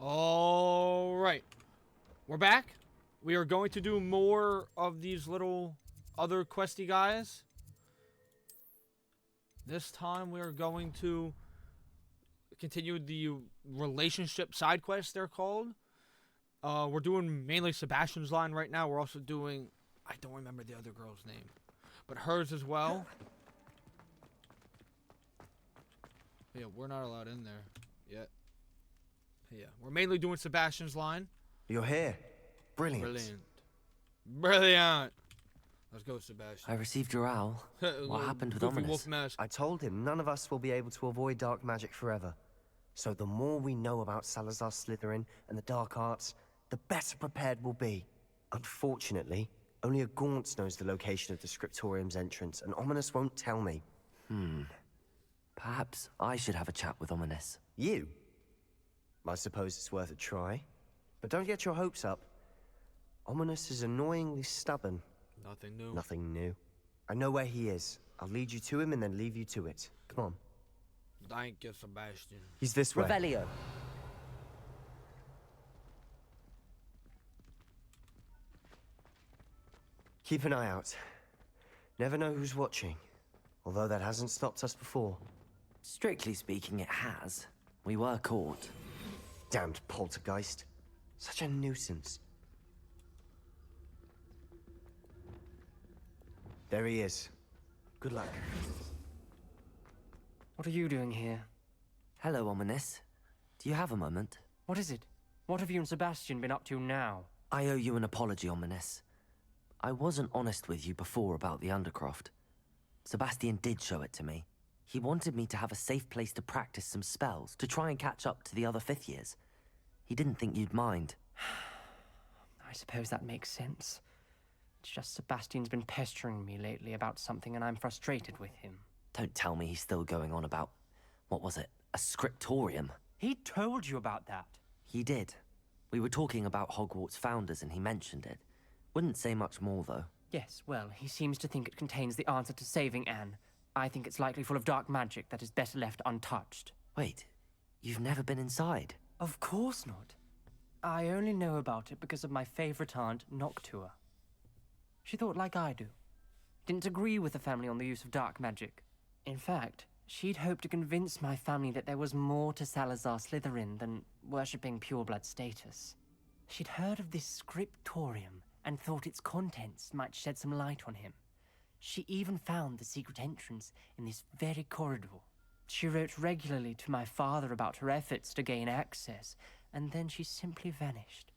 All right. We're back. We are going to do more of these little other questy guys. This time we are going to continue the relationship side quests, they're called. We're doing mainly Sebastian's line right now. We're also doing... I don't remember the other girl's name. But hers as well. Yeah, we're not allowed in there yet. Yeah, we're mainly doing Sebastian's line. You're here. Brilliant. Brilliant. Brilliant. Let's go, Sebastian. I received your owl. What happened with Goofy Ominous? wolf mask. I told him none of us will be able to avoid dark magic forever. So the more we know about Salazar Slytherin and the dark arts, the better prepared we'll be. Unfortunately, only a Gaunt knows the location of the Scriptorium's entrance, and Ominous won't tell me. Perhaps I should have a chat with Ominous. You? I suppose it's worth a try. But don't get your hopes up. Ominous is annoyingly stubborn. Nothing new. Nothing new. I know where he is. I'll lead you to him and then leave you to it. Come on. Thank you, Sebastian. He's this way. Revelio. Keep an eye out. Never know who's watching. Although that hasn't stopped us before. Strictly speaking, it has. We were caught. Damned poltergeist. Such a nuisance. There he is. Good luck. What are you doing here? Hello, Ominous. Do you have a moment? What is it? What have you and Sebastian been up to now? I owe you an apology, Ominous. I wasn't honest with you before about the Undercroft. Sebastian did show it to me. He wanted me to have a safe place to practice some spells, to try and catch up to the other fifth years. He didn't think you'd mind. I suppose that makes sense. It's just Sebastian's been pestering me lately about something and I'm frustrated with him. Don't tell me he's still going on about, what was it, a scriptorium? He told you about that. He did. We were talking about Hogwarts founders and he mentioned it. Wouldn't say much more, though. Yes, well, he seems to think it contains the answer to saving Anne. I think it's likely full of dark magic that is better left untouched. Wait, you've never been inside? Of course not. I only know about it because of my favorite aunt, Noctua. She thought like I do. Didn't agree with the family on the use of dark magic. In fact, she'd hoped to convince my family that there was more to Salazar Slytherin than worshipping pureblood status. She'd heard of this scriptorium and thought its contents might shed some light on him. She even found the secret entrance in this very corridor. She wrote regularly to my father about her efforts to gain access, and then she simply vanished.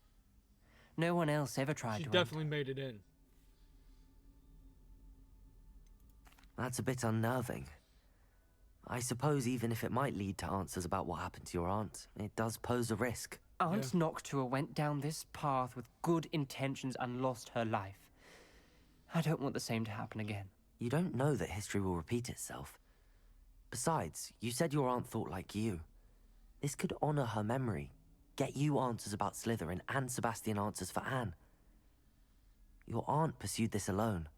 No one else ever tried to She definitely made it in. That's a bit unnerving. I suppose even if it might lead to answers about what happened to your aunt, it does pose a risk. Aunt Noctua went down this path with good intentions and lost her life. I don't want the same to happen again. You don't know that history will repeat itself. Besides, you said your aunt thought like you. This could honor her memory, get you answers about Slytherin and Sebastian answers for Anne. Your aunt pursued this alone.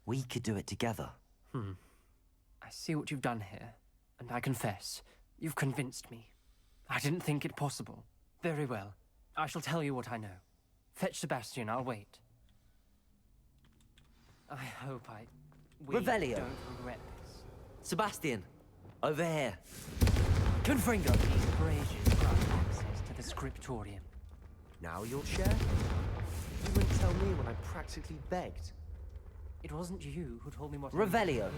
We could do it together. I see what you've done here, and I confess, you've convinced me. I didn't think it possible. Very well. I shall tell you what I know. Fetch Sebastian, I'll wait. I hope we Revelio. don't regret this. Sebastian, over here. Confringo! These braziers grant access to the scriptorium. Now you'll share? You wouldn't tell me when I practically begged. It wasn't you who told me what Revelio.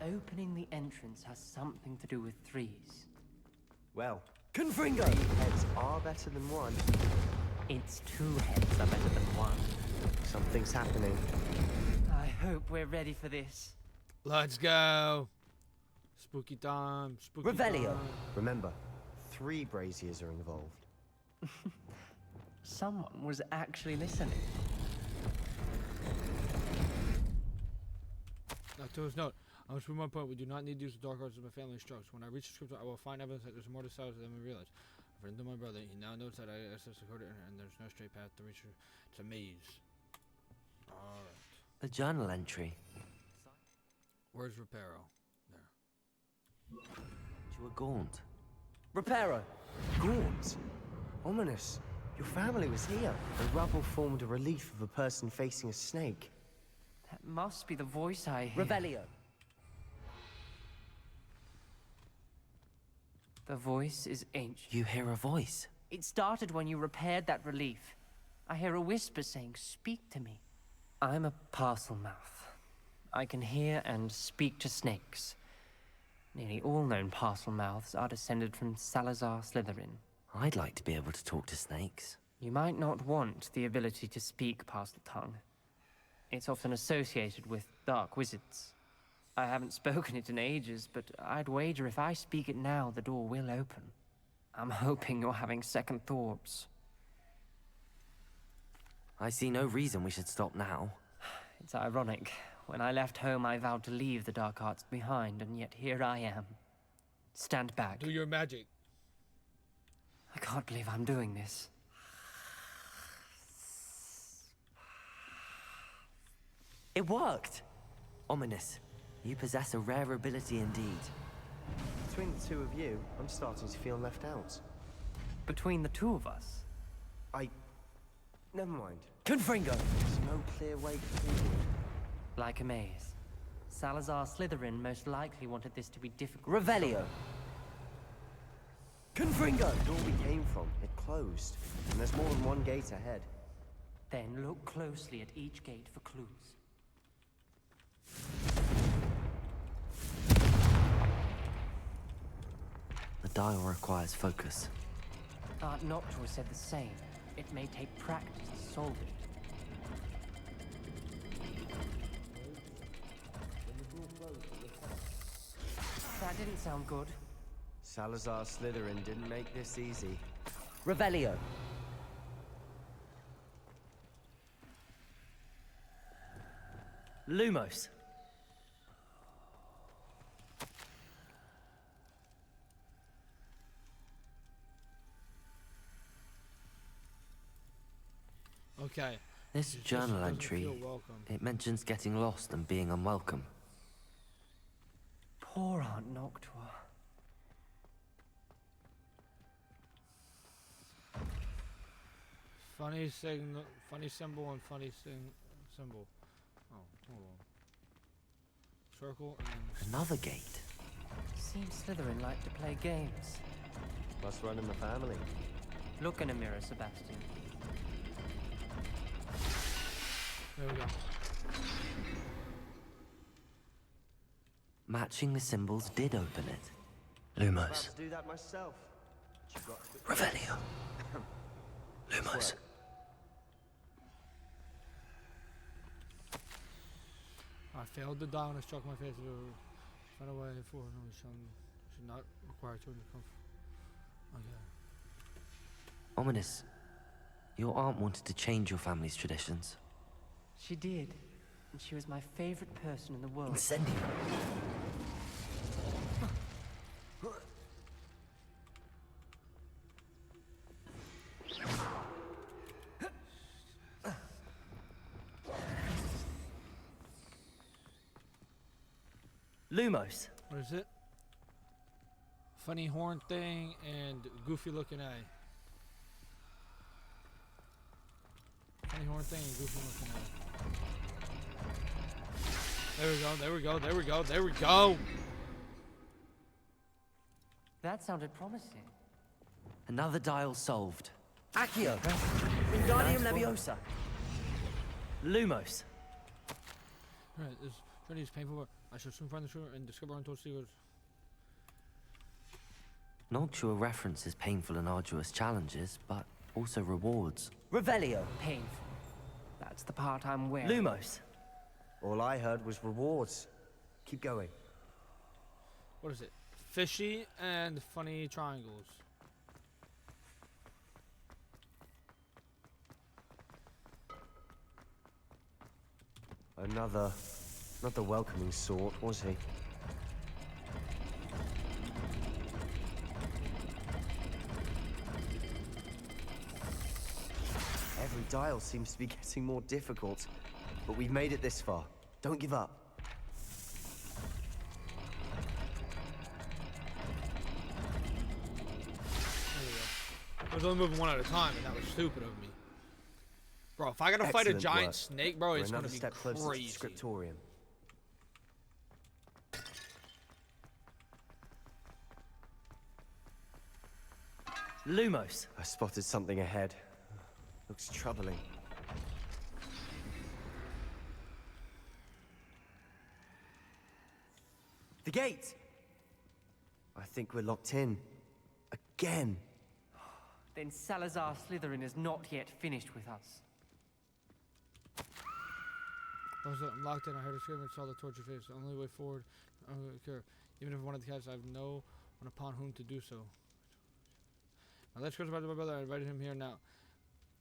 I needed. Opening the entrance has something to do with threes. Well, Confringo! 3 heads are better than 1. It's 2 heads are better than 1. Something's happening. I hope we're ready for this. Let's go. Spooky time. Spooky Revelio. time. Remember, 3 braziers are involved. Someone was actually listening. To his note, I must prove my point. We do not need to use the dark arts as my family instructs. When I reach the script, I will find evidence that there's more to Salazar than we realize. I've written to my brother. He now knows that I access the code and there's no straight path to reach her. It's a maze. Alright. A journal entry. Where's Reparo? There. To a gaunt. Reparo! Gaunt? Ominous. Your family was here. The rubble formed a relief of a person facing a snake. That must be the voice I hear. Revelio. The voice is ancient. You hear a voice. It started when you repaired that relief. I hear a whisper saying, "Speak to me." I'm a parcel mouth. I can hear and speak to snakes. Nearly all known parcel mouths are descended from Salazar Slytherin. I'd like to be able to talk to snakes. You might not want the ability to speak parcel tongue. It's often associated with dark wizards. I haven't spoken it in ages, but I'd wager if I speak it now, the door will open. I'm hoping you're having second thoughts. I see no reason we should stop now. It's ironic. When I left home, I vowed to leave the dark arts behind, and yet here I am. Stand back. Do your magic. I can't believe I'm doing this. It worked! Ominous. You possess a rare ability indeed. Between the two of you, I'm starting to feel left out. Between the two of us, Never mind. Confringo! There's no clear way forward. like a maze. Salazar Slytherin most likely wanted this to be difficult. Revelio! Confringo! The door we came from, it closed. And there's more than one gate ahead. Then look closely at each gate for clues. The dial requires focus. Aunt Noctua said the same. It may take practice to solve it. That didn't sound good. Salazar Slytherin didn't make this easy. Revelio! Lumos! Okay. This It just journal doesn't entry, feel welcome. it mentions getting lost and being unwelcome. Poor Aunt Noctua. Funny signal, funny symbol, and funny symbol. Oh, hold on. Circle and Another gate. Seems Slytherin like to play games. Must run in the family. Look in a mirror, Sebastian. there we go. Matching the symbols did open it. About Lumos. to do that myself. But you got to... Revelio. Lumos. I failed the dial and I struck my face. Find a way forward. No, should not require to come. Okay. Ominous. Your aunt wanted to change your family's traditions. She did. And she was my favorite person in the world. Incendio. Lumos. What is it? Funny horn thing and goofy looking eye. Funny horn thing and goofy looking eye. There we go, there we go, there we go, there we go! That sounded promising. Another dial solved. Accio. Wingardium Leviosa. Lumos. Alright, this journey is painful, but I shall soon find the truth and discover untold secrets. Noctua references painful and arduous challenges, but also rewards. Revelio. Painful. That's the part I'm wearing. Lumos. All I heard was rewards. Keep going. What is it? Fishy and funny triangles. Not the welcoming sort, was he? Every dial seems to be getting more difficult, but we've made it this far. Don't give up. There we go. I was only moving one at a time, and that was stupid of me. Bro, if I gotta fight a Excellent giant work. snake, bro, We're it's gonna another be step closer to crazy. the scriptorium. Lumos. I spotted something ahead. Looks troubling. The gate! I think we're locked in. Again. Then Salazar Slytherin is not yet finished with us. I'm locked in. I heard a scream and saw the torture face. The only way forward. I don't care. Even if I wanted to catch, I have no one upon whom to do so. Now let's go to my brother. I invited him here now.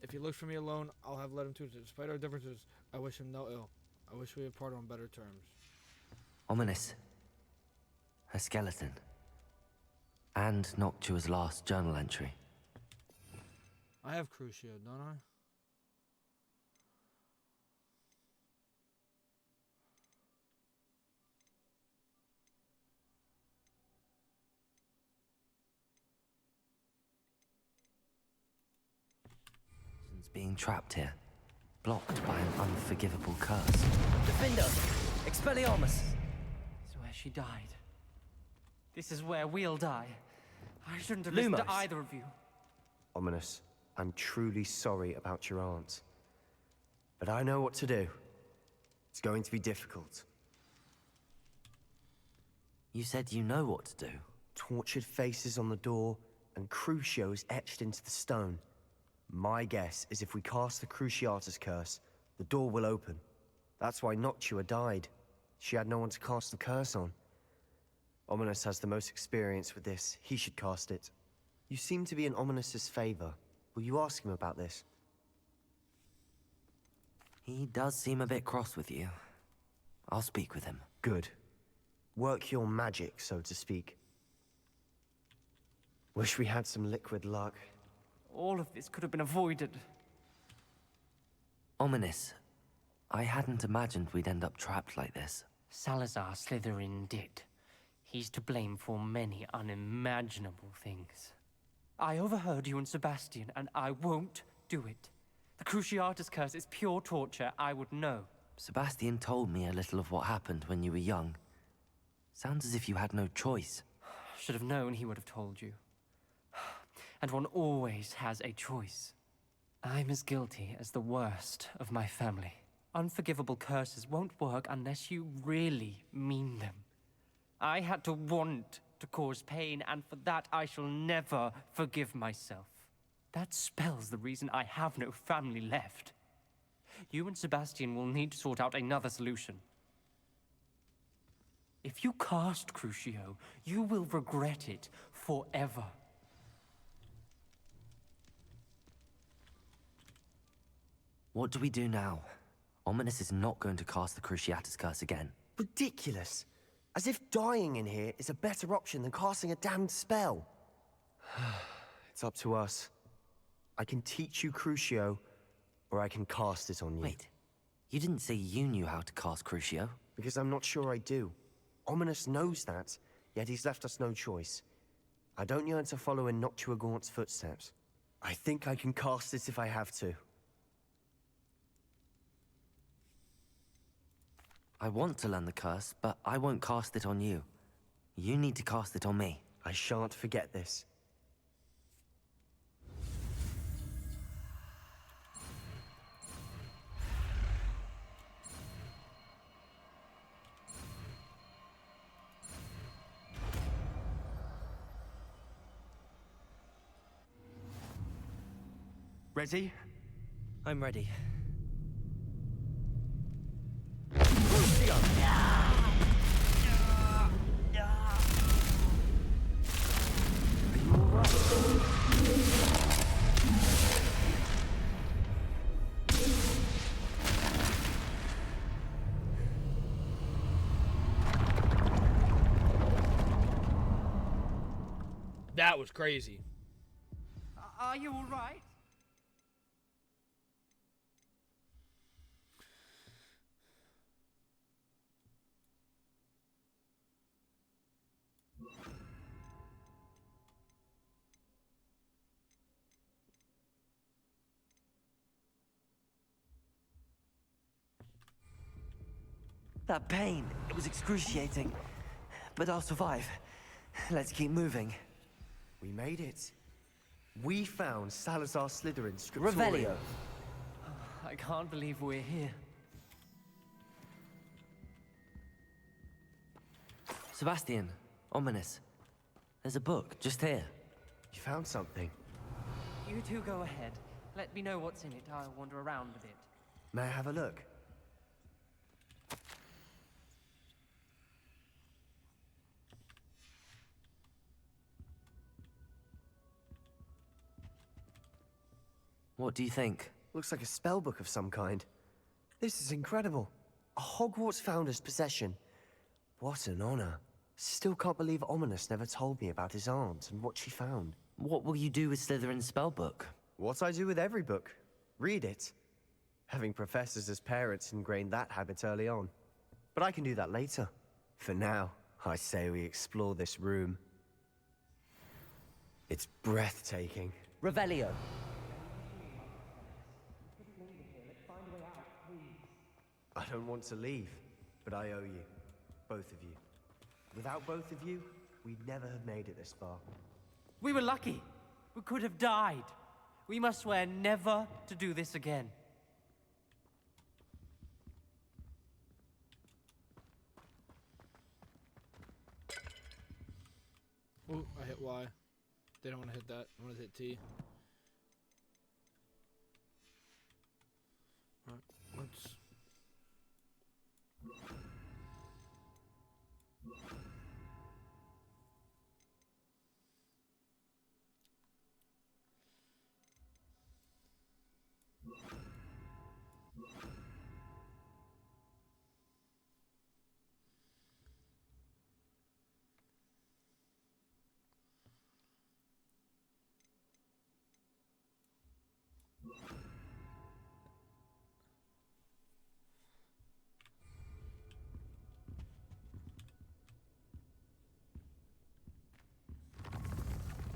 If he looks for me alone, I'll have let him to. Despite our differences, I wish him no ill. I wish we had parted on better terms. Ominous. A skeleton. And Noctua's last journal entry. I have Crucio, don't I? Since being trapped here. Blocked by an unforgivable curse. Defender! Expelliarmus! This is where she died. This is where we'll die. I shouldn't have listened to either of you. Ominous, I'm truly sorry about your aunt. But I know what to do. It's going to be difficult. You said you know what to do. Tortured faces on the door, and Crucios etched into the stone. My guess is if we cast the Cruciatus curse, the door will open. That's why Noctua died. She had no one to cast the curse on. Ominous has the most experience with this. He should cast it. You seem to be in Ominous's favor. Will you ask him about this? He does seem a bit cross with you. I'll speak with him. Good. Work your magic, so to speak. Wish we had some liquid luck. All of this could have been avoided. Ominous. I hadn't imagined we'd end up trapped like this. Salazar Slytherin did. He's to blame for many unimaginable things. I overheard you and Sebastian, and I won't do it. The Cruciatus curse is pure torture, I would know. Sebastian told me a little of what happened when you were young. Sounds as if you had no choice. Should have known he would have told you. And one always has a choice. I'm as guilty as the worst of my family. Unforgivable curses won't work unless you really mean them. I had to want to cause pain, and for that I shall never forgive myself. That spells the reason I have no family left. You and Sebastian will need to sort out another solution. If you cast Crucio, you will regret it forever. What do we do now? Ominous is not going to cast the Cruciatus curse again. Ridiculous. As if dying in here is a better option than casting a damned spell. It's up to us. I can teach you Crucio, or I can cast it on you. Wait, you didn't say you knew how to cast Crucio? Because I'm not sure I do. Ominous knows that, yet he's left us no choice. I don't yearn to follow in Noctua Gaunt's footsteps. I think I can cast it if I have to. I want to learn the curse, but I won't cast it on you. You need to cast it on me. I shan't forget this. Ready? I'm ready. That was crazy. Are you all right? That pain, it was excruciating. But I'll survive. Let's keep moving. We made it. We found Salazar Slytherin's Revelio. I can't believe we're here. Sebastian, ominous. There's a book just here. You found something. You two go ahead. Let me know what's in it. I'll wander around a bit. May I have a look? What do you think? Looks like a spell book of some kind. This is incredible. A Hogwarts founder's possession. What an honor. Still can't believe Ominous never told me about his aunt and what she found. What will you do with Slytherin's spellbook? What I do with every book. Read it. Having professors as parents ingrained that habit early on. But I can do that later. For now, I say we explore this room. It's breathtaking. Revelio. I don't want to leave, but I owe you. Both of you. Without both of you, we'd never have made it this far. We were lucky. We could have died. We must swear never to do this again. Oh, I hit Y. They don't want to hit that. I want to hit T. Alright, let's...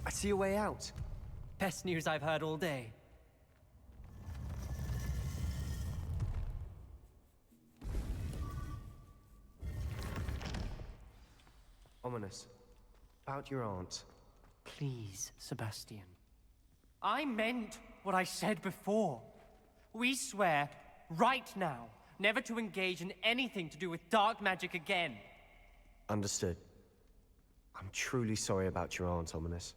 I see a way out. Best news I've heard all day. Ominous. About your aunt. Please, Sebastian. I meant what I said before. We swear, right now, never to engage in anything to do with dark magic again. Understood. I'm truly sorry about your aunt, Ominous.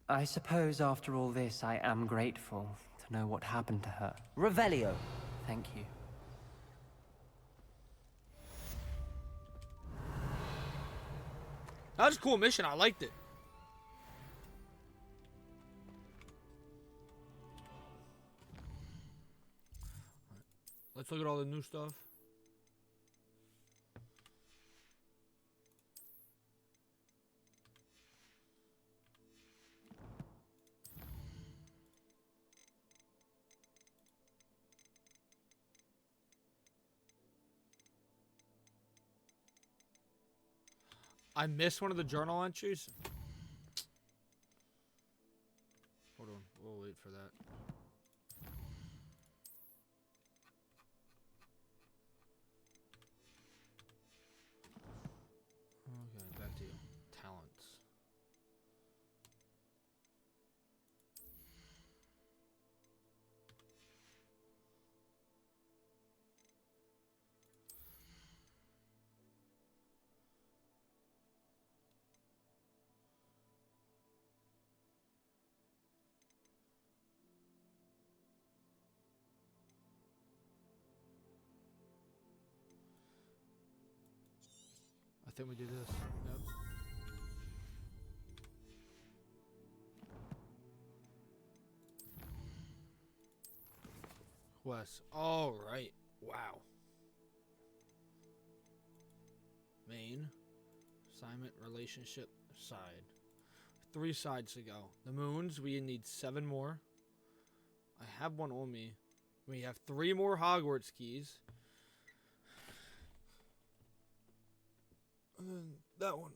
I suppose after all this, I am grateful to know what happened to her. Revelio. Thank you. That was a cool mission. I liked it. Let's look at all the new stuff. I missed one of the journal entries. Hold on, we'll wait for that. Okay, back to you. Talents. I think we do this. Yep. Quest. All right. Wow. Main. Assignment, relationship, side. 3 sides to go. The moons, we need 7 more. I have one on me. We have 3 more Hogwarts keys. And then that one.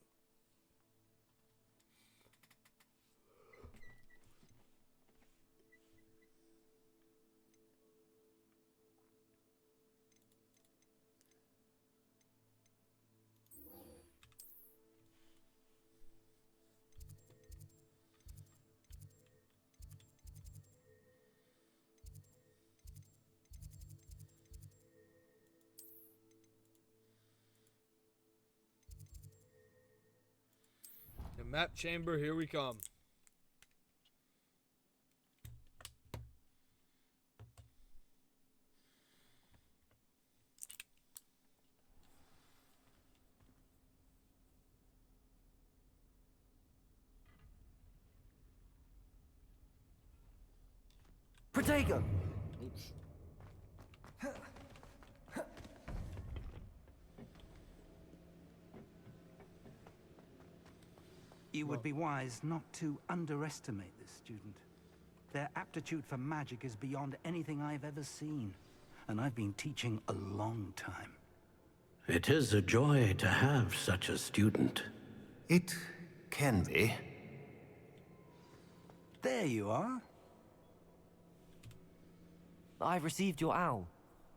map chamber, here we come. Protego! Oops. You would be wise not to underestimate this student. Their aptitude for magic is beyond anything I've ever seen. And I've been teaching a long time. It is a joy to have such a student. It can be. There you are. I've received your owl.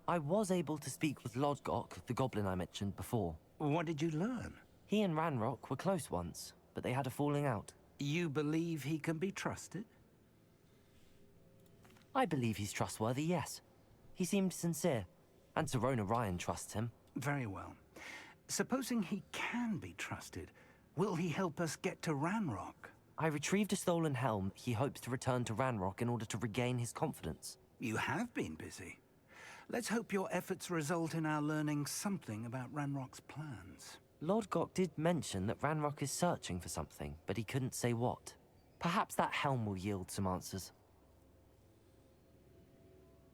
I was able to speak with Lodgok, the goblin I mentioned before. What did you learn? He and Ranrock were close once, but they had a falling out. You believe he can be trusted? I believe he's trustworthy, yes. He seemed sincere, and Serona Ryan trusts him. Very well. Supposing he can be trusted, will he help us get to Ranrock? I retrieved a stolen helm he hopes to return to Ranrock in order to regain his confidence. You have been busy. Let's hope your efforts result in our learning something about Ranrock's plans. Lodgok did mention that Ranrock is searching for something, but he couldn't say what. Perhaps that helm will yield some answers.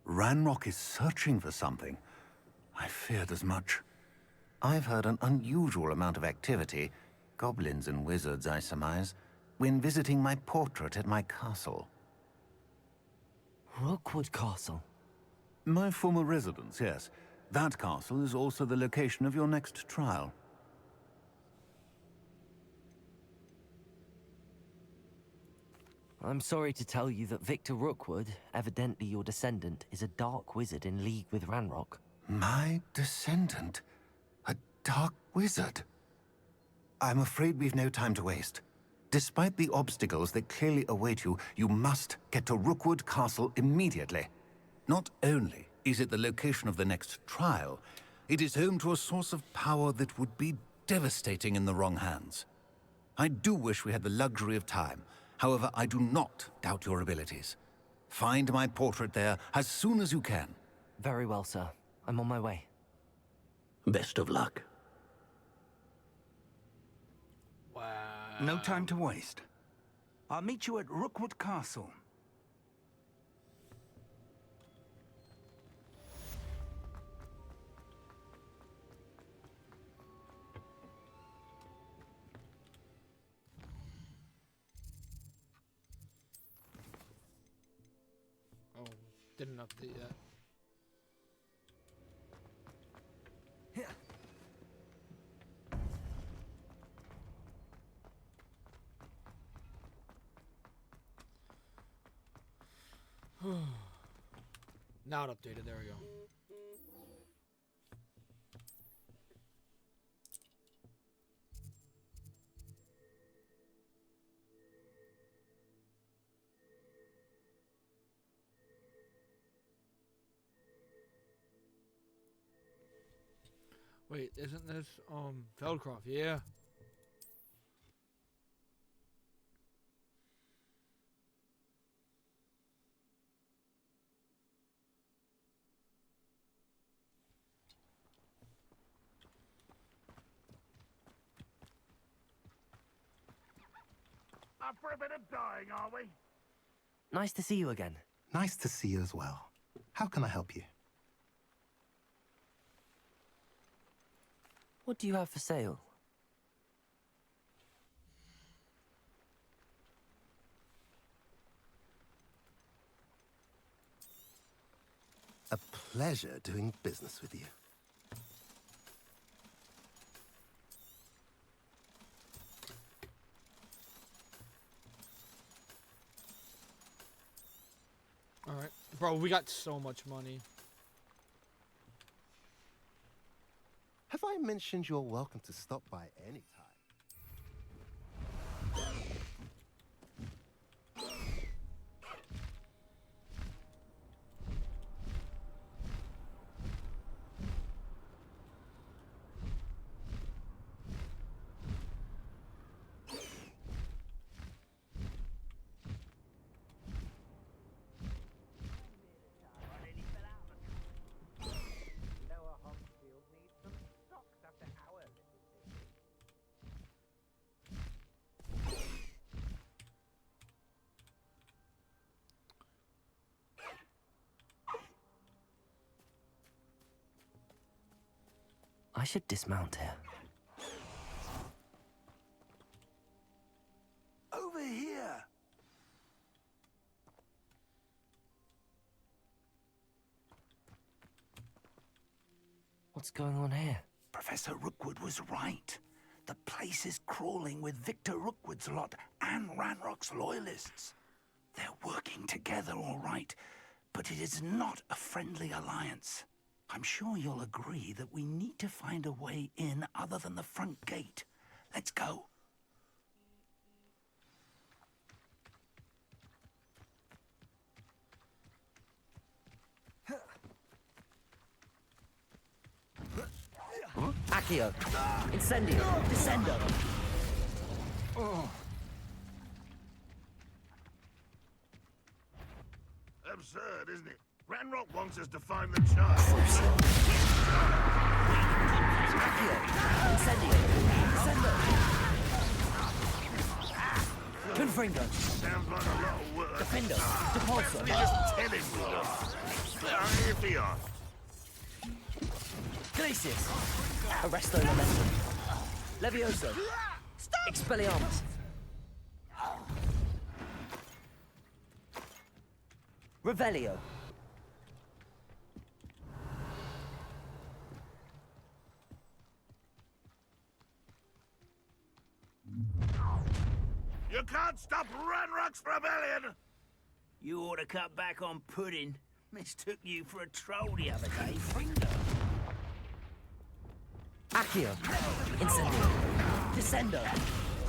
Ranrock is searching for something. I feared as much. I've heard an unusual amount of activity, goblins and wizards, I surmise, when visiting my portrait at my castle. Rookwood Castle. My former residence, yes. That castle is also the location of your next trial. I'm sorry to tell you that Victor Rookwood, evidently your descendant, is a dark wizard in league with Ranrock. My descendant? A dark wizard? I'm afraid we've no time to waste. Despite the obstacles that clearly await you, you must get to Rookwood Castle immediately. Not only is it the location of the next trial, it is home to a source of power that would be devastating in the wrong hands. I do wish we had the luxury of time. However, I do not doubt your abilities. Find my portrait there as soon as you can. Very well, sir. I'm on my way. Best of luck. Wow. No time to waste. I'll meet you at Rookwood Castle. Oh, didn't update yet. Now it updated, there we go. Wait, isn't this Feldcroft? Yeah. Up for a bit of dying, are we? Nice to see you again. Nice to see you as well. How can I help you? What do you have for sale? A pleasure doing business with you. Alright. Bro, we got so much money. Have I mentioned you're welcome to stop by any time? should dismount here. Over here! What's going on here? Professor Rookwood was right. The place is crawling with Victor Rookwood's lot and Ranrock's loyalists. They're working together, all right, but it is not a friendly alliance. I'm sure you'll agree that we need to find a way in other than the front gate. Let's go. Accio! Incendio! Descendo! Absurd, isn't it? Ranrock wants us to find the child. Accio! Incendio! Descendo! Confringo! Sounds like a lot of work. Defendo! Depulso! Just tell him we are. I'm here for you. Glacius! Arresto Memento! Levioso! Expelliarmus! Revelio! You can't stop Ranrock's rebellion! You ought to cut back on pudding. Mistook you for a troll the other day, Fringo. Accio! Incendio! Descendo!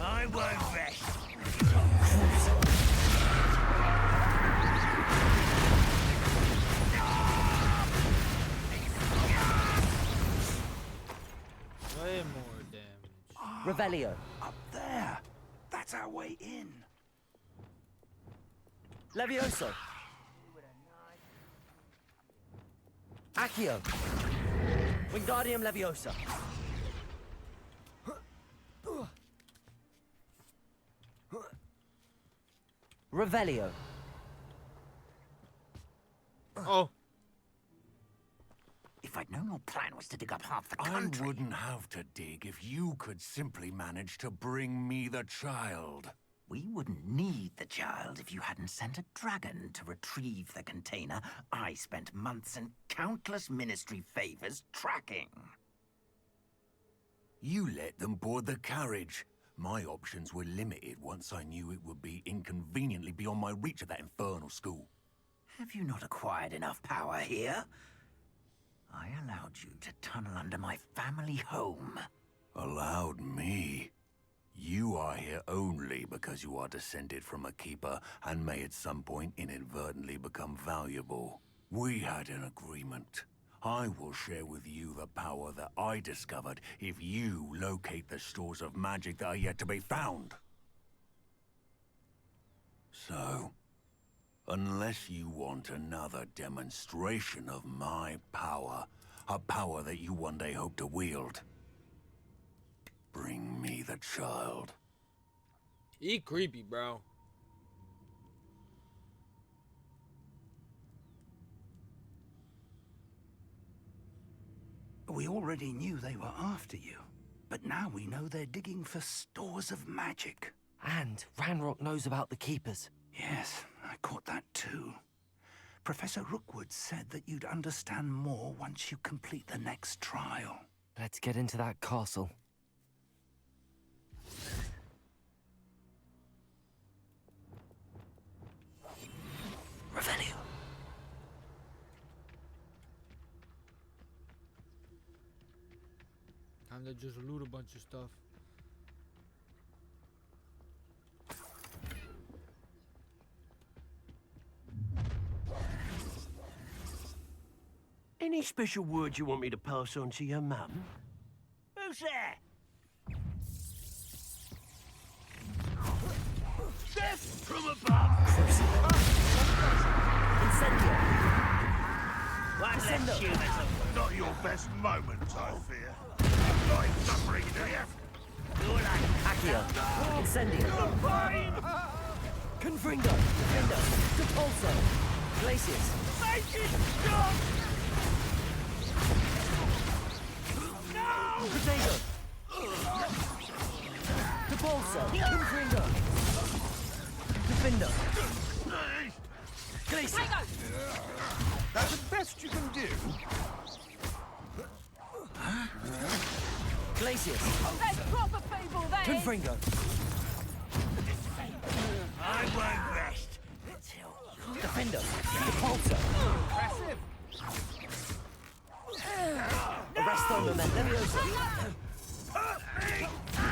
I won't rest. Way more damage. Revelio! Up there. That's our way in. Levioso! Accio! Wingardium Leviosa! Revelio! Oh, If I'd known your plan was to dig up half the I country... wouldn't have to dig if you could simply manage to bring me the child. We wouldn't need the child if you hadn't sent a dragon to retrieve the container I spent months and countless ministry favors tracking. You let them board the carriage. My options were limited once I knew it would be inconveniently beyond my reach at that infernal school. Have you not acquired enough power here? I allowed you to tunnel under my family home. Allowed me? You are here only because you are descended from a keeper and may at some point inadvertently become valuable. We had an agreement. I will share with you the power that I discovered if you locate the stores of magic that are yet to be found. So, unless you want another demonstration of my power, a power that you one day hope to wield, bring me the child. he creepy, bro. We already knew they were after you, but now we know they're digging for stores of magic. And Ranrock knows about the Keepers. Yes, I caught that too. Professor Rookwood said that you'd understand more once you complete the next trial. Let's get into that castle. Revelio. Time to just loot a bunch of stuff. Any special words you want me to pass on to your mum? Who's there? Death from above! Incendio. One less human. Not your best moments, I fear. Not in suffering, do you? Accio. Incendio. Confringo. Defendo. Depulso. Glacius. Make it stop! No! Potato! The Bolsa! Confringo! Defender! Glacier! That's the best you can do. Glacius! There's proper people there! Confringo! I won't rest until... Defender! Repulsor! Impressive. Arresto Memento! Leviosa!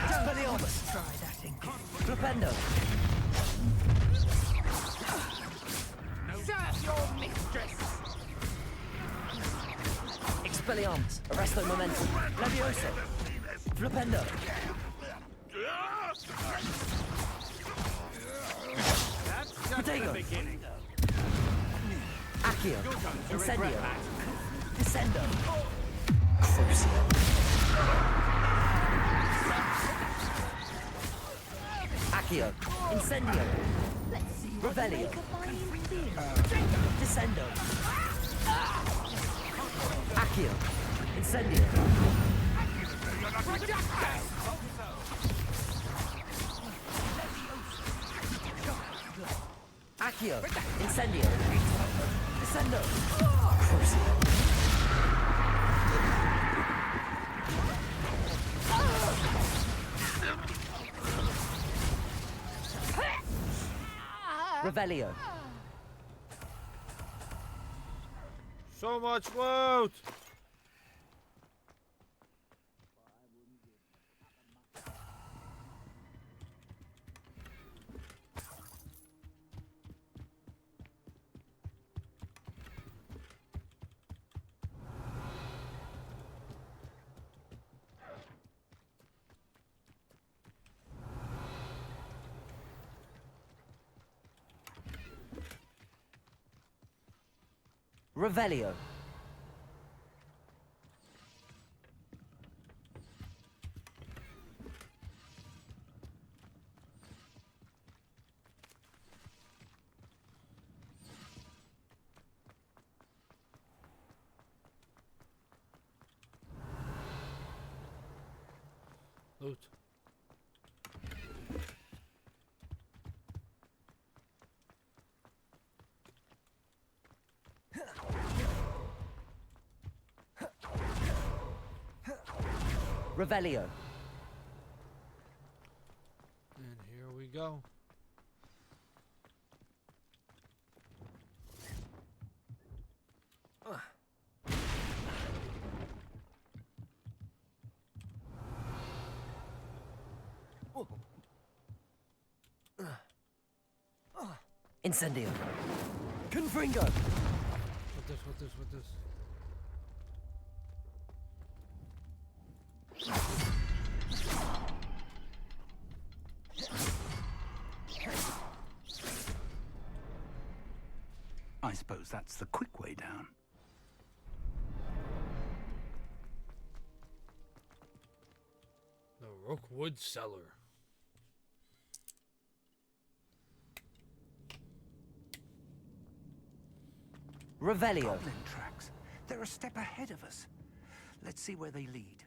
Expelliarmus! Try that again. Flipendo! Serve your mistress! Expelliarmus! Arresto Memento! Leviosa! Flipendo! Potato! Accio! Incendio! Descendo! Crucio! Accio! Incendio! Revelio! Descendo! Accio! Incendio! Accio! Incendio! Descendo! Crucio! Revelio! So much loot! Revelio! Loot. Revelio! And here we go. Incendio! Confringo! What this? I suppose that's the quick way down. The Rookwood Cellar. Revelio! Goblin tracks. They're a step ahead of us. Let's see where they lead.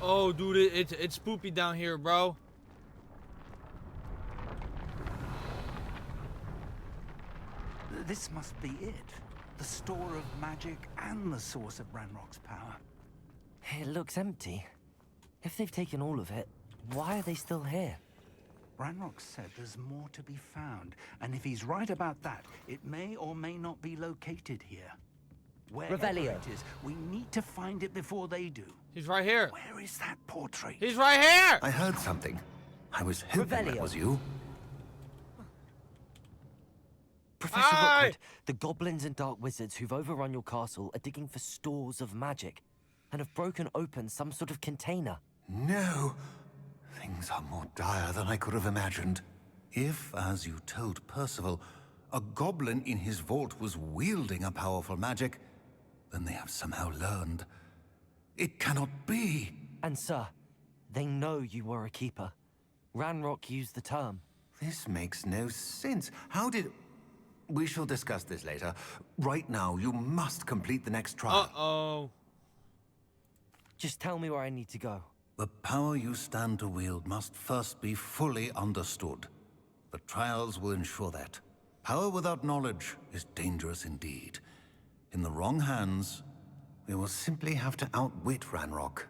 Oh, dude, it's spoopy down here, bro. This must be it. The store of magic and the source of Ranrock's power. It looks empty. If they've taken all of it, why are they still here? Ranrock said there's more to be found, and if he's right about that, it may or may not be located here. Wherever Revelio. it is, we need to find it before they do. He's right here. Where is that portrait? He's right here. I heard something. I was hoping that Revelio. was you. Professor Aye! Rookwood, the goblins and dark wizards who've overrun your castle are digging for stores of magic and have broken open some sort of container. No. Things are more dire than I could have imagined. If, as you told Percival, a goblin in his vault was wielding a powerful magic, then they have somehow learned. It cannot be. And sir, they know you were a keeper. Ranrock used the term. This makes no sense. How did... We shall discuss this later. Right now, you must complete the next trial. Uh-oh. Just tell me where I need to go. The power you stand to wield must first be fully understood. The trials will ensure that. Power without knowledge is dangerous indeed. In the wrong hands, We will simply have to outwit Ranrock.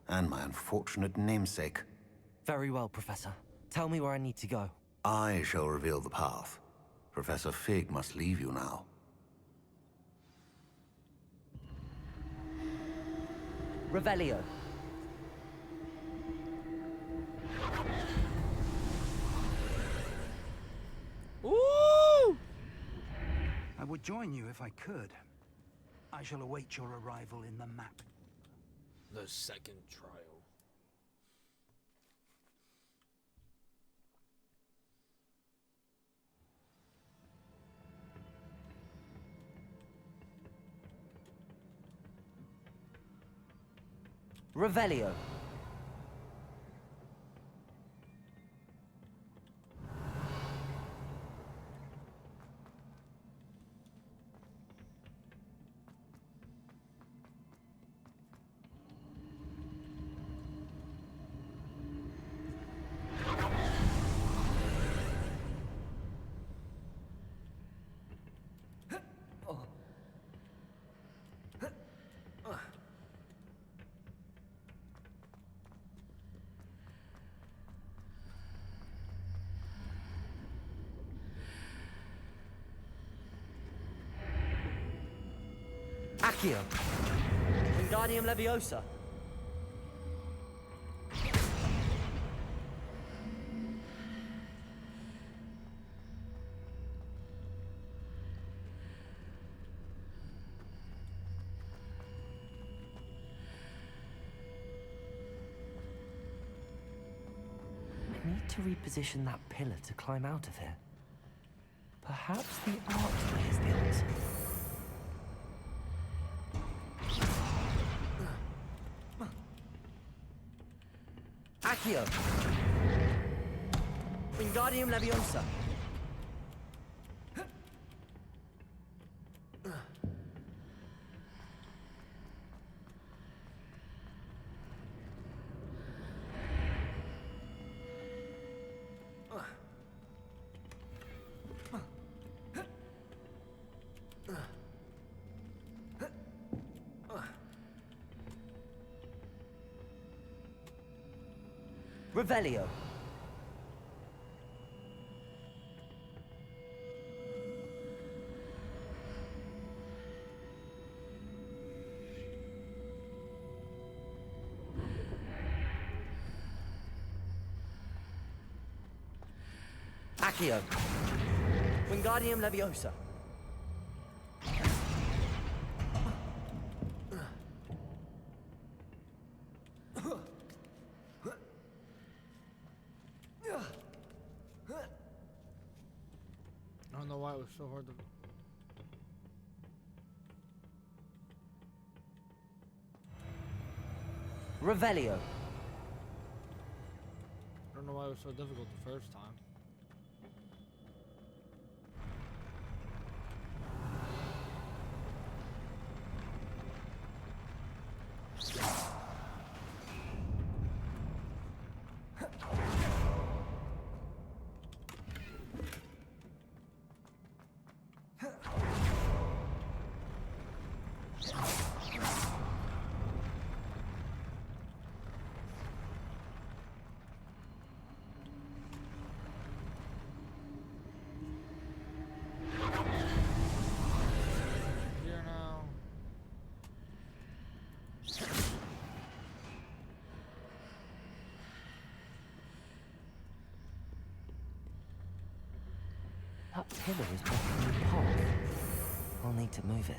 And my unfortunate namesake. Very well, Professor. Tell me where I need to go. I shall reveal the path. Professor Fig must leave you now. Revelio. Ooh! I would join you if I could. I shall await your arrival in the map. The second trial. Revelio. Accio. Wingardium Leviosa. I need to reposition that pillar to climb out of here. Perhaps the archway is the answer. Accio. Wingardium Leviosa. Revelio. Accio. Wingardium Leviosa. I don't know why it was so hard to... Revelio. I don't know why it was so difficult the first time. Here now. That pillar is blocking the path. I'll need to move it.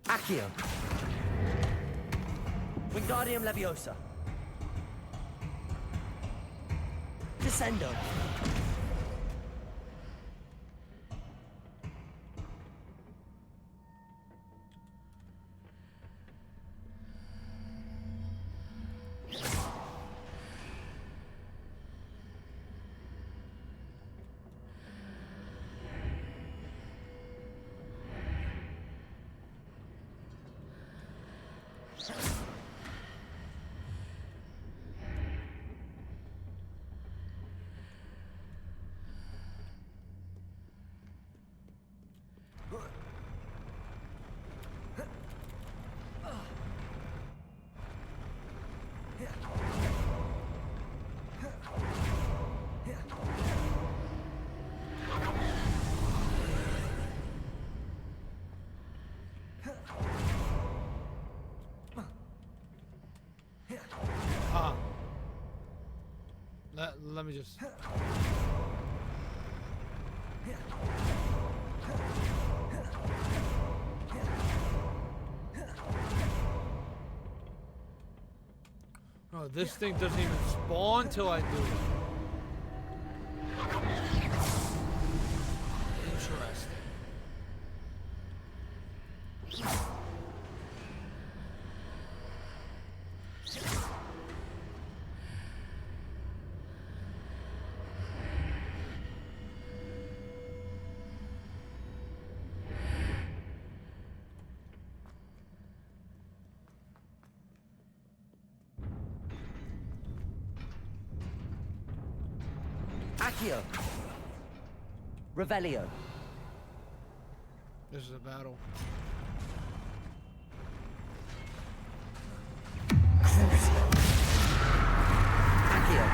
Accio. Wingardium Leviosa. Descendo. Let me just... Oh, this thing doesn't even spawn till I do it. Interesting. Accio. Revelio. This is a battle. Accio.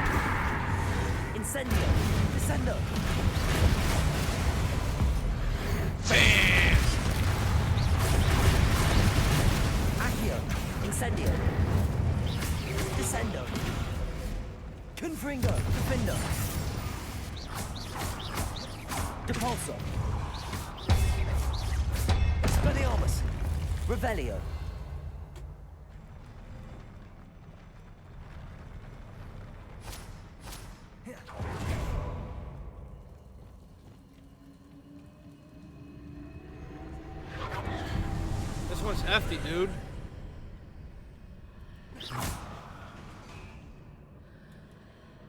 Incendio. Descendo. Bam! Accio. Incendio. Descendo. Confringo. Defendo. Depulso. Expelliarmus. Revelio. This one's hefty, dude.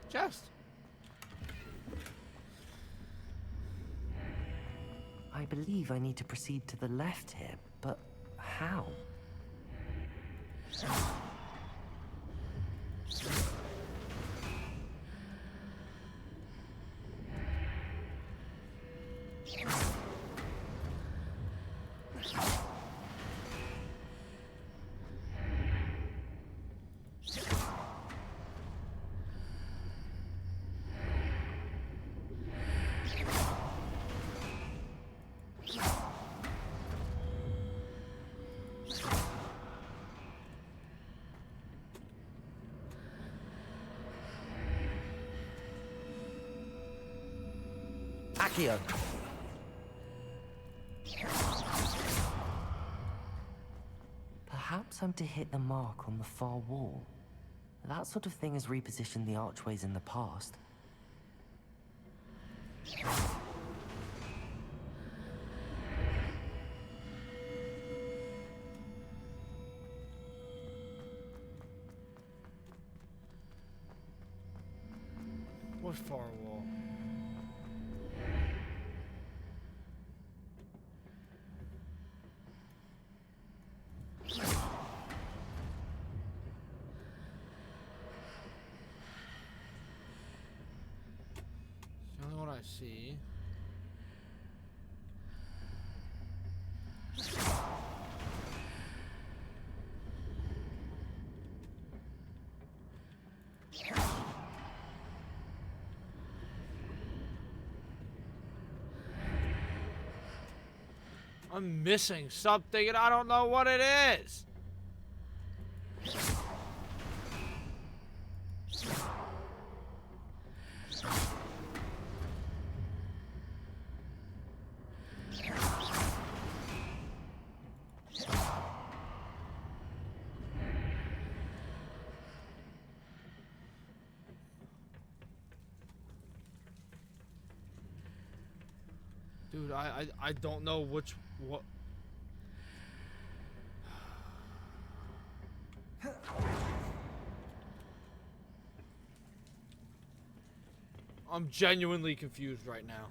Chest. I believe I need to proceed to the left here, but how? Accio. Perhaps I'm to hit the mark on the far wall. That sort of thing has repositioned the archways in the past. What's far wall? The only one I see. I'm missing something and I don't know what it is. Dude, I don't know what. I'm genuinely confused right now.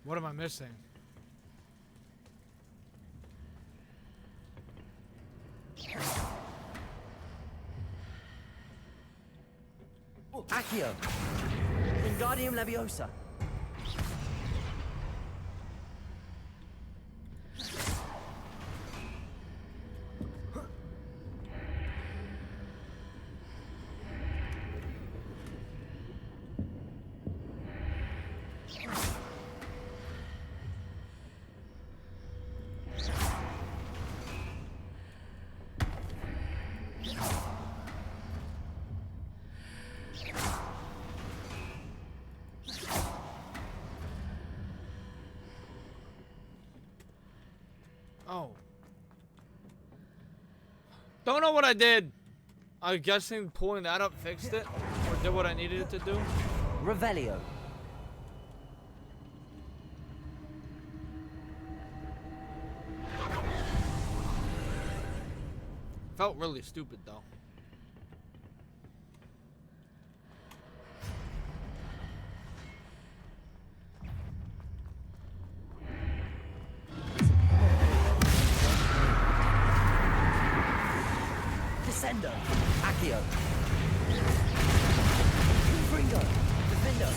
What am I missing? Accio! Wingardium Leviosa! Oh. Don't know what I did. I'm guessing pulling that up fixed it, or did what I needed it to do. Revelio. Felt really stupid though. Descendo. Accio. Fringo. Defendo.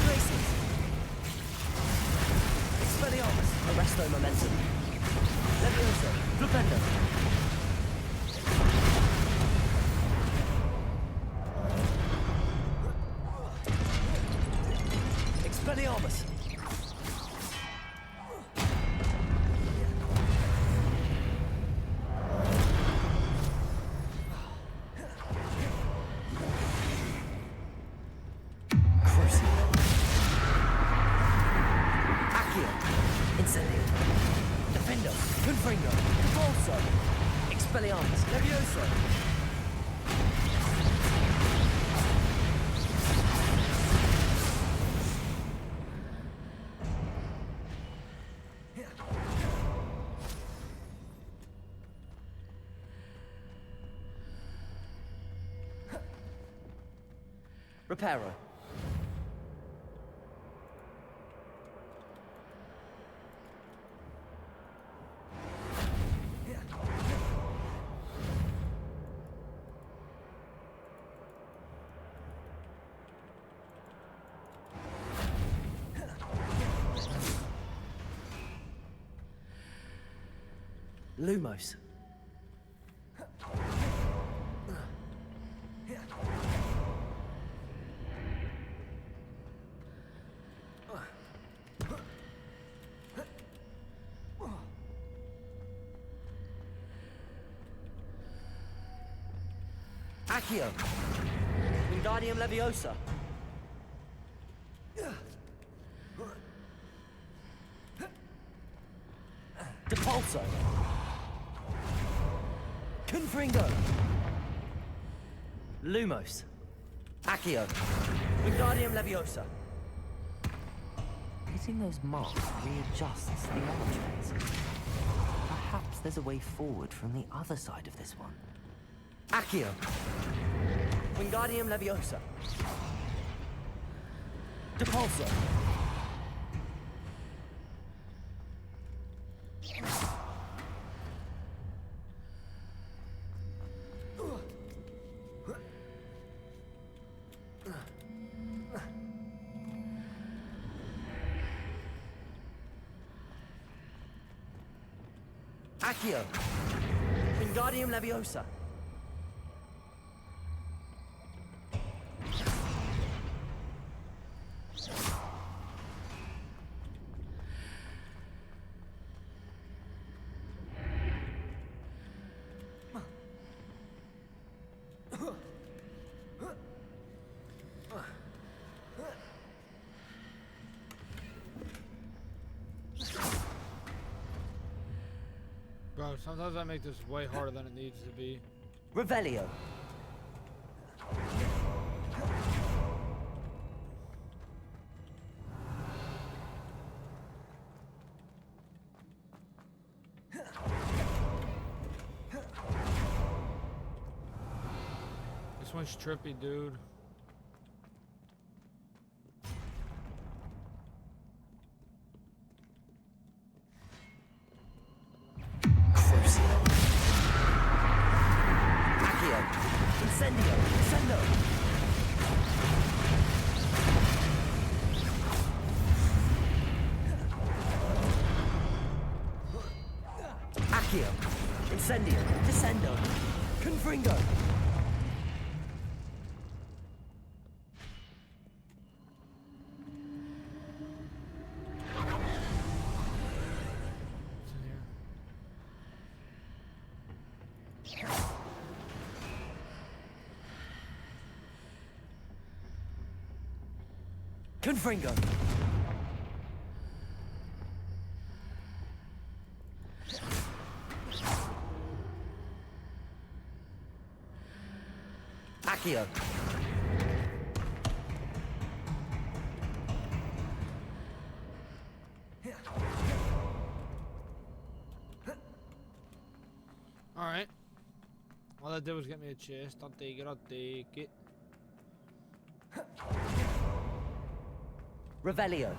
Graces. Expelliarmus. Arresto Momentum. Leviosa. Flipendo. Expelliarmus. Expelliarmus, Leviosa! Reparo. Lumos. Accio. Wingardium Leviosa. Depulso. Confringo. Lumos. Accio. Wingardium Leviosa. Hitting those marks readjusts the archways. Perhaps there's a way forward from the other side of this one. Accio. Wingardium Leviosa. Depulso. Accio! Wingardium Leviosa! Bro, sometimes I make this way harder than it needs to be. Revelio! This one's trippy, dude. Incendio! Incendio! Accio! Incendio! Descendo! Confringo! Confringo! Accio! Alright. All that did was get me a chest. I'll take it, I'll take it. Revelio!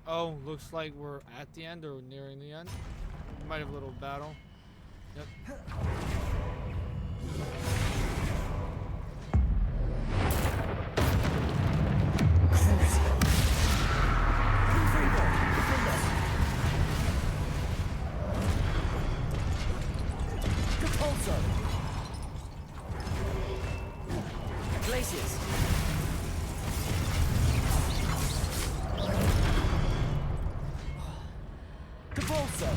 Oh, looks like we're at the end or nearing the end. We might have a little battle. Yep. Glaciers. Capolso.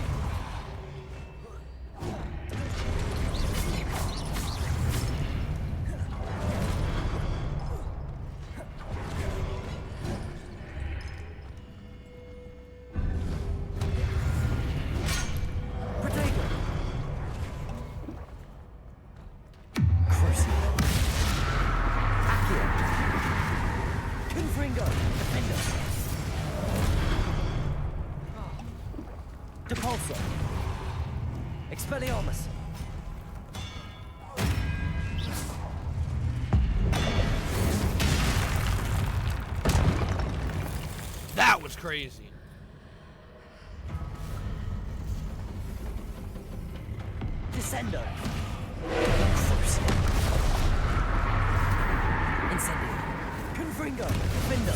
Depulso. Expelliarmus. That was crazy. Descendo. Incendio. Confringo. Defendo.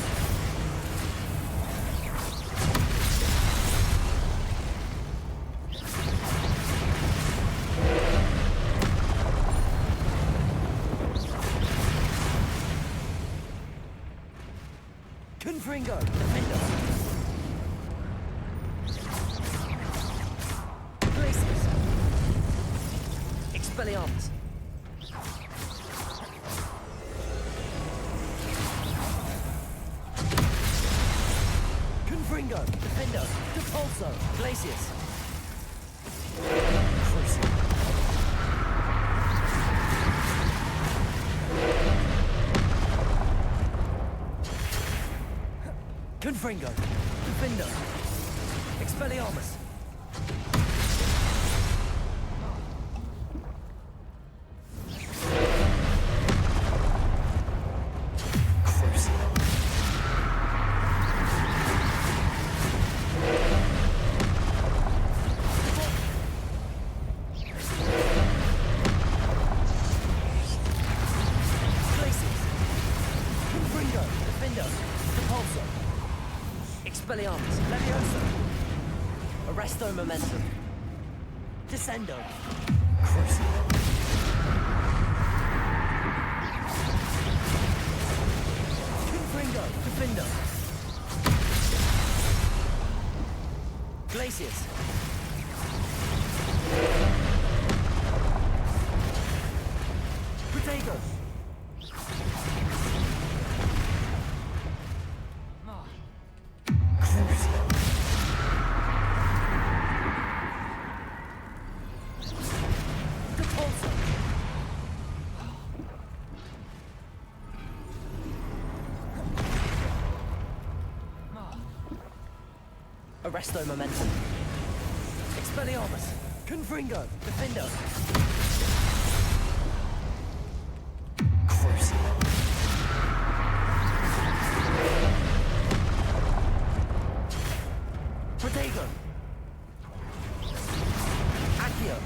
Confringo. Defendo. Glaciers. Expelliarmus. Confringo. Defendo. Depulso. Glaciers. Crucial. Confringo. Defender. Expelliarmus. Expelliarmus, Levioso. Arresto Momentum. Descendo. Crucio. Confringo, Defendo. Glacius. Protego. Arresto Momentum. Expelliarmus. Confringo. Defendo. Crucio. Protego. Accio.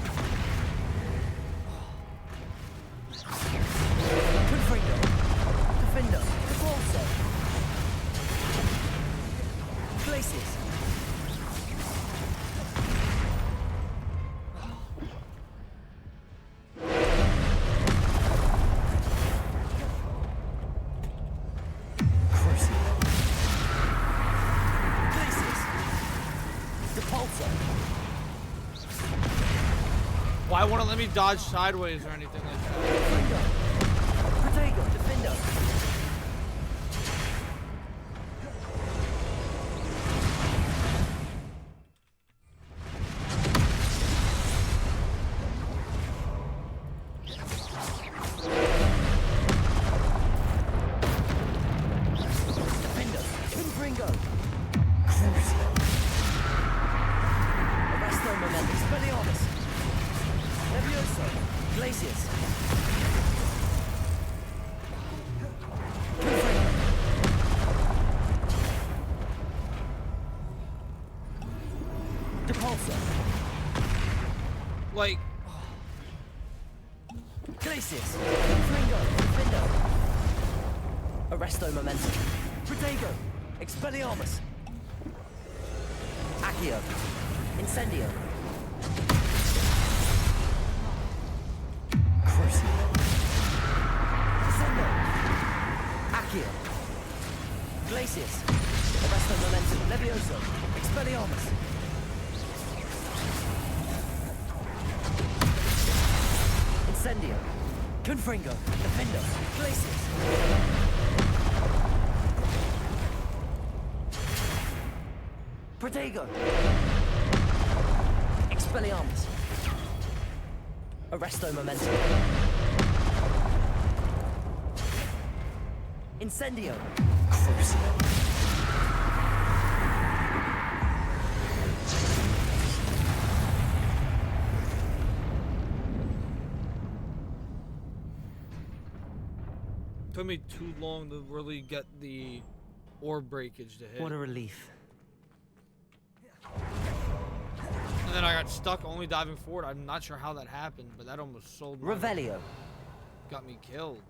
Confringo. Defendo. Devolso. Glacius. Why won't it let me dodge sideways or anything like that? Protego, Defendo. Defendo, Confringo. Crucio. Arresto Momentum. Expelliarmus. Levioso. Glacius. Confringo. Depulso. Like, Glacius. Confringo. Defendo. Arresto Momentum. Protego. Expelliarmus. Accio. Incendio. Crucio. Descendo. Accio. Glacius. Arresto Momentum. Levioso. Expelliarmus. Incendio. Confringo. Defendo. Glacius. Protego. Expelliarmus. Arresto Momentum. Incendio. Crucio. took me too long to really get the orb breakage to hit. What a relief. And then I got stuck only diving forward. I'm not sure how that happened, but that almost sold me. Revelio. Got me killed.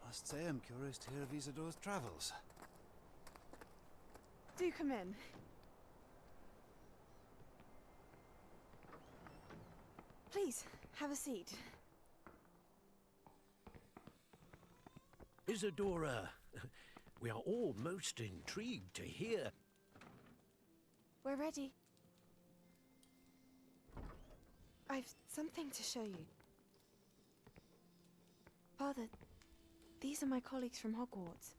I must say I'm curious to hear of Isidore's travels. Do come in. Please, have a seat. Isadora, we are all most intrigued to hear. We're ready. I've something to show you. Father, these are my colleagues from Hogwarts.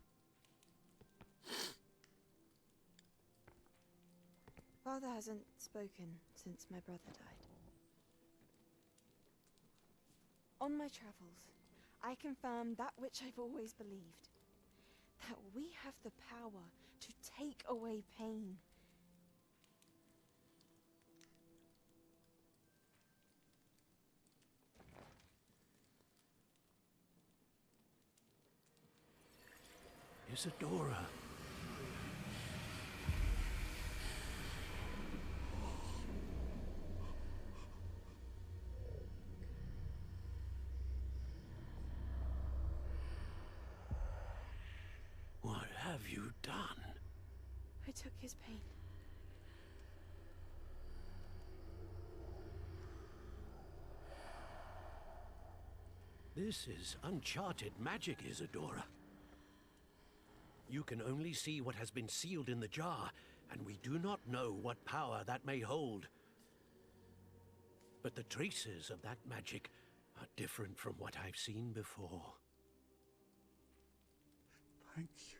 Father hasn't spoken since my brother died. On my travels, I confirmed that which I've always believed. That we have the power to take away pain. Isadora. What have you done? I took his pain. This is uncharted magic, Isadora. You can only see what has been sealed in the jar, and we do not know what power that may hold. But the traces of that magic are different from what I've seen before. Thank you.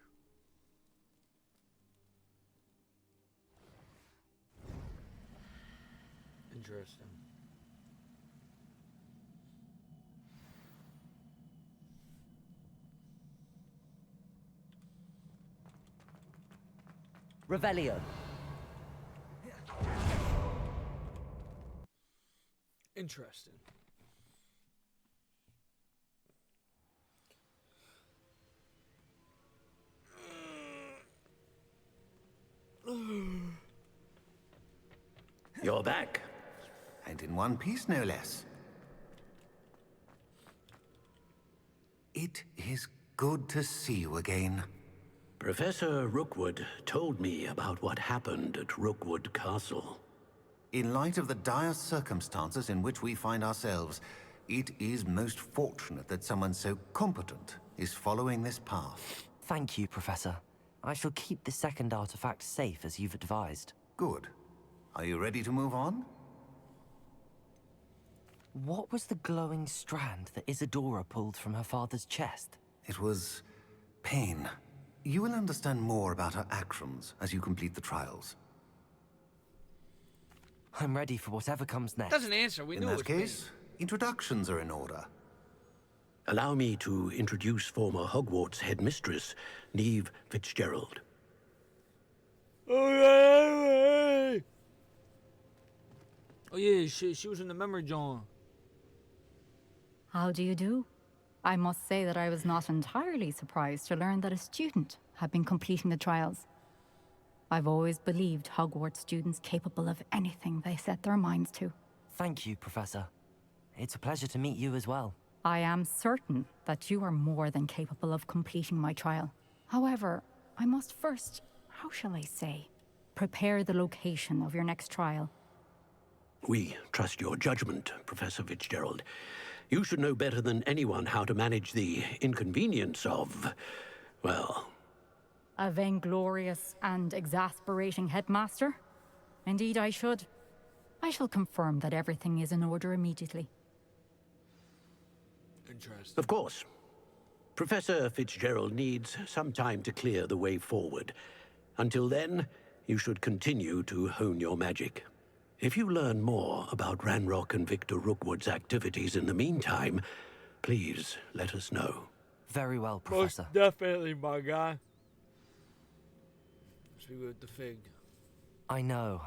Interesting. Revelio. Interesting. You're back. And in one piece, no less. It is good to see you again. Professor Rookwood told me about what happened at Rookwood Castle. In light of the dire circumstances in which we find ourselves, it is most fortunate that someone so competent is following this path. Thank you, Professor. I shall keep the second artifact safe as you've advised. Good. Are you ready to move on? What was the glowing strand that Isadora pulled from her father's chest? It was pain. You will understand more about her actions as you complete the trials. I'm ready for whatever comes next. Doesn't answer. We In knew it that was case, introductions are in order. Allow me to introduce former Hogwarts headmistress, Neve Fitzgerald. Oh yeah, she was in the memory John. How do you do? I must say that I was not entirely surprised to learn that a student had been completing the trials. I've always believed Hogwarts students capable of anything they set their minds to. Thank you, Professor. It's a pleasure to meet you as well. I am certain that you are more than capable of completing my trial. However, I must first, how shall I say, prepare the location of your next trial. We trust your judgment, Professor Fitzgerald. You should know better than anyone how to manage the inconvenience of, well... A vainglorious and exasperating headmaster? Indeed I should. I shall confirm that everything is in order immediately. Interesting. Of course. Professor Fitzgerald needs some time to clear the way forward. Until then, you should continue to hone your magic. If you learn more about Ranrock and Victor Rookwood's activities in the meantime, please let us know. Very well, Professor. Most definitely, my guy. Speak with the fig. I know.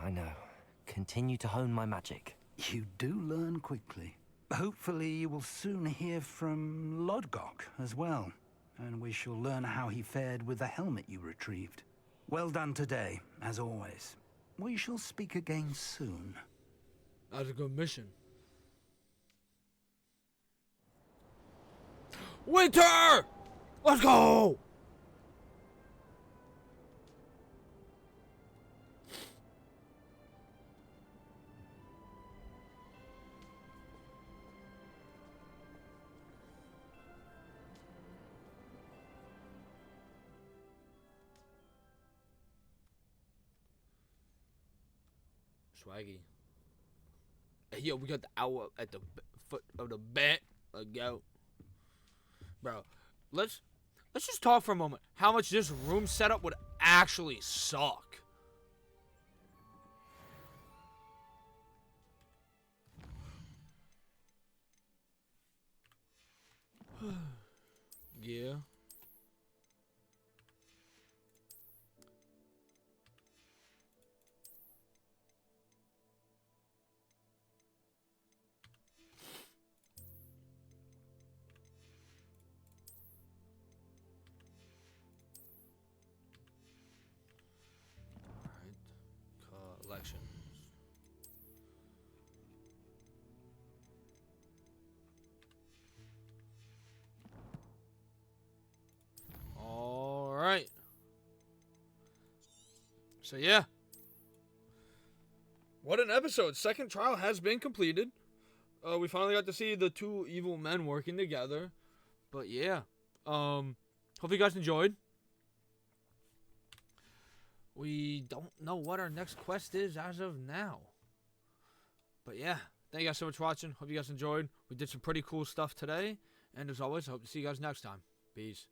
Continue to hone my magic. You do learn quickly. Hopefully you will soon hear from Lodgok as well, and we shall learn how he fared with the helmet you retrieved. Well done today, as always. We shall speak again soon. That was a good mission. Winter! Let's go! Swaggy. Hey, yo, we got the owl at the foot of the bed. Let's go. Bro, let's just talk for a moment. How much this room setup would actually suck. Yeah. Alright. Collections. Alright. So yeah. What an episode. Second trial has been completed. We finally got to see the two evil men working together. But yeah. Hope you guys enjoyed. We don't know what our next quest is as of now. But yeah. Thank you guys so much for watching. Hope you guys enjoyed. We did some pretty cool stuff today. And as always, I hope to see you guys next time. Peace.